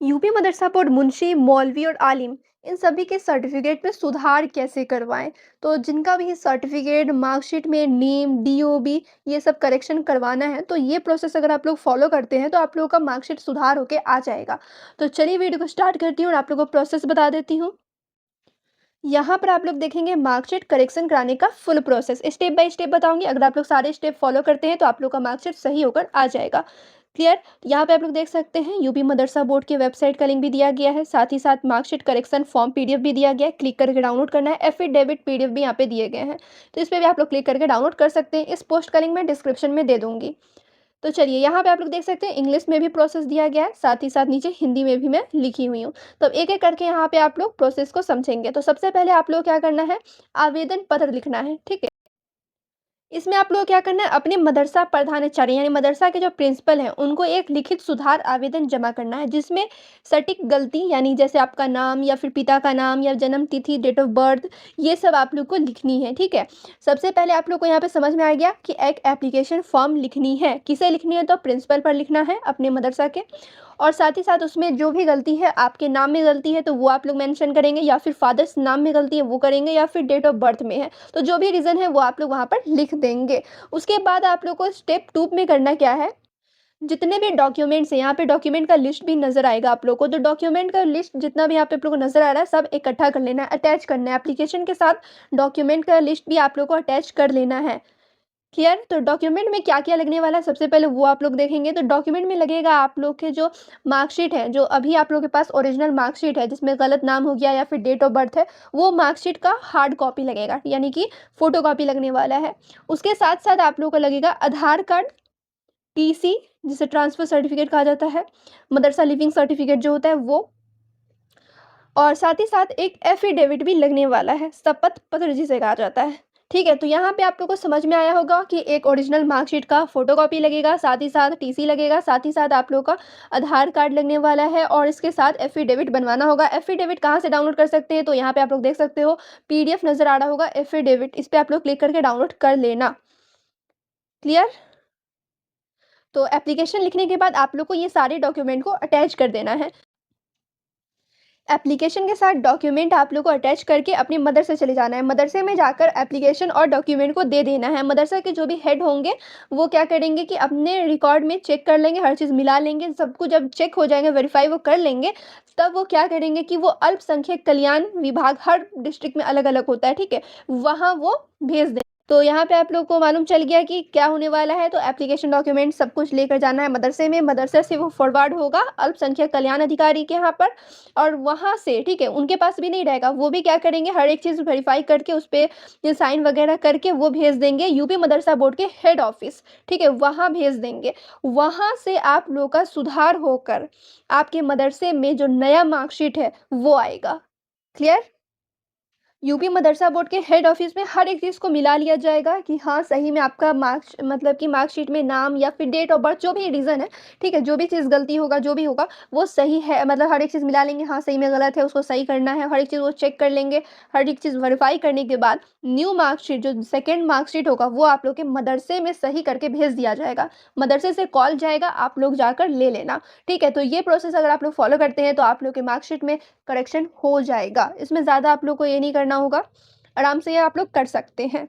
UP मदरसा board Munshi, मौलवी और आलिम इन सभी के सर्टिफिकेट में सुधार कैसे करवाएं। तो जिनका भी सर्टिफिकेट मार्कशीट में नेम डीओबी ये सब करेक्शन करवाना है, तो ये प्रोसेस अगर आप लोग फॉलो करते हैं तो आप लोगों का मार्कशीट सुधार होके आ जाएगा। तो चलिए वीडियो को स्टार्ट करती हूँ और आप लोगों को प्रोसेस बता देती हूँ। यहाँ पर आप लोग देखेंगे मार्कशीट करेक्शन कराने का full process step by step बताऊंगी। अगर आप लोग सारे स्टेप फॉलो करते हैं तो आप लोग का मार्कशीट सही होकर आ जाएगा। क्लियर। यहाँ पे आप लोग देख सकते हैं यूपी मदरसा बोर्ड के वेबसाइट का लिंक भी दिया गया है, साथ ही साथ मार्कशीट करेक्शन फॉर्म पीडीएफ भी दिया गया है, क्लिक करके डाउनलोड करना है। एफिडेविट पीडीएफ भी यहाँ पे दिए गए हैं, तो इस पर भी आप लोग क्लिक करके डाउनलोड कर सकते हैं। इस पोस्ट का लिंक मैं डिस्क्रिप्शन में दे दूंगी। तो चलिए यहाँ पे आप लोग देख सकते हैं इंग्लिश में भी प्रोसेस दिया गया है, साथ ही साथ नीचे हिंदी में भी मैं लिखी हुई हूँ। तो अब एक एक करके यहाँ पे आप लोग प्रोसेस को समझेंगे। तो सबसे पहले आप लोग क्या करना है, आवेदन पत्र लिखना है। ठीक है, इसमें आप लोग को क्या करना है, अपने मदरसा प्रधानाचार्य यानी मदरसा के जो प्रिंसिपल हैं उनको एक लिखित सुधार आवेदन जमा करना है, जिसमें सटीक गलती यानी जैसे आपका नाम या फिर पिता का नाम या जन्म तिथि डेट ऑफ बर्थ ये सब आप लोग को लिखनी है। ठीक है, सबसे पहले आप लोग को यहाँ पे समझ में आ गया कि एक एप्लीकेशन फॉर्म लिखनी है। किसे लिखनी है, तो प्रिंसिपल पर लिखना है अपने मदरसा के। और साथ ही साथ उसमें जो भी गलती है, आपके नाम में गलती है तो वो आप लोग मेंशन करेंगे, या फिर फादर्स नाम में गलती है वो करेंगे, या फिर डेट ऑफ बर्थ में है तो जो भी रीज़न है वो आप लोग वहाँ पर लिख देंगे। उसके बाद आप लोग को स्टेप 2 में करना क्या है, जितने भी डॉक्यूमेंट्स हैं यहाँ पे डॉक्यूमेंट का लिस्ट भी नजर आएगा आप लोग को। तो डॉक्यूमेंट का लिस्ट जितना भी यहाँ पे आप लोग को नजर आ रहा है सब इकट्ठा कर लेना है, अटैच करना है। एप्लीकेशन के साथ डॉक्यूमेंट का लिस्ट भी आप लोग को अटैच कर लेना है। क्लियर। तो डॉक्यूमेंट में क्या क्या लगने वाला है सबसे पहले वो आप लोग देखेंगे। तो डॉक्यूमेंट में लगेगा आप लोग के जो मार्कशीट है, जो अभी आप लोग के पास ओरिजिनल मार्कशीट है जिसमें गलत नाम हो गया या फिर डेट ऑफ बर्थ है, वो मार्कशीट का हार्ड कॉपी लगेगा, यानी कि फोटो कॉपी लगने वाला है। उसके साथ साथ आप लोग को लगेगा आधार कार्ड, टीसी जिसे ट्रांसफर सर्टिफिकेट कहा जाता है, मदरसा लिविंग सर्टिफिकेट जो होता है वो, और साथ ही साथ एक एफिडेविट भी लगने वाला है, शपथ पत्र जिसे कहा जाता है। ठीक है, तो यहाँ पे आप लोगों को समझ में आया होगा कि एक ओरिजिनल मार्कशीट का फोटोकॉपी लगेगा, साथ ही साथ टीसी लगेगा, साथ ही साथ आप लोगों का आधार कार्ड लगने वाला है, और इसके साथ एफिडेविट बनवाना होगा। एफिडेविट कहाँ से डाउनलोड कर सकते हैं, तो यहाँ पे आप लोग देख सकते हो पीडीएफ नजर आ रहा होगा एफिडेविट, इस पर आप लोग क्लिक करके डाउनलोड कर लेना। क्लियर। तो एप्लीकेशन लिखने के बाद आप लोग को ये सारे डॉक्यूमेंट को अटैच कर देना है। एप्लीकेशन के साथ डॉक्यूमेंट आप लोग को अटैच करके अपने मदरसे चले जाना है। मदरसे में जाकर एप्लीकेशन और डॉक्यूमेंट को दे देना है। मदरसा के जो भी हेड होंगे वो क्या करेंगे कि अपने रिकॉर्ड में चेक कर लेंगे, हर चीज़ मिला लेंगे, सब कुछ जब चेक हो जाएंगे, वेरीफाई वो कर लेंगे, तब वो क्या करेंगे कि वो अल्पसंख्यक कल्याण विभाग, हर डिस्ट्रिक्ट में अलग अलग होता है, ठीक है, वहाँ वो भेज दें। तो यहाँ पे आप लोग को मालूम चल गया कि क्या होने वाला है। तो एप्लीकेशन डॉक्यूमेंट सब कुछ लेकर जाना है मदरसे में, मदरसे से वो फॉरवर्ड होगा अल्पसंख्यक कल्याण अधिकारी के यहाँ पर, और वहाँ से ठीक है उनके पास भी नहीं रहेगा, वो भी क्या करेंगे हर एक चीज़ वेरीफाई करके उस पर साइन वगैरह करके वो भेज देंगे यूपी मदरसा बोर्ड के हेड ऑफिस। ठीक है, वहाँ भेज देंगे। वहाँ से आप लोग का सुधार होकर आपके मदरसे में जो नया मार्कशीट है वो आएगा। क्लियर। यूपी मदरसा बोर्ड के हेड ऑफिस में हर एक चीज़ को मिला लिया जाएगा कि हाँ सही में आपका मार्क्स मतलब कि मार्कशीट में नाम या फिर डेट ऑफ बर्थ जो भी रीज़न है, ठीक है, जो भी चीज़ गलती होगा जो भी होगा वो सही है, मतलब हर एक चीज़ मिला लेंगे, हाँ सही में गलत है उसको सही करना है, हर एक चीज़ वो चेक कर लेंगे। हर एक चीज़ वेरीफाई करने के बाद न्यू मार्कशीट जो सेकेंड मार्कशीट होगा वो आप लोग के मदरसे में सही करके भेज दिया जाएगा। मदरसे से कॉल जाएगा, आप लोग जाकर ले लेना। ठीक है, तो ये प्रोसेस अगर आप लोग फॉलो करते हैं तो आप लोग के मार्कशीट में करेक्शन हो जाएगा। इसमें ज़्यादा आप लोग को ये नहीं करना होगा, आराम से ये आप लोग कर सकते हैं।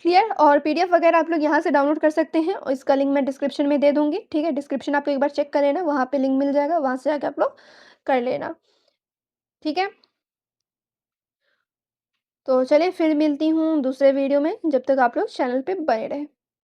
क्लियर। और पीडीएफ वगैरह आप लोग यहाँ से डाउनलोड कर सकते हैं, और इसका लिंक मैं डिस्क्रिप्शन में दे दूँगी। ठीक है, डिस्क्रिप्शन आप लोग एक बार चेक कर लेना, वहाँ पे लिंक मिल जाएगा, वहाँ से जाके आप लोग कर लेना। ठीक है, तो चलिए फिर मिलती हूँ दूसरे वीडियो में, जब तक आप लोग चैनल पे बने रहें।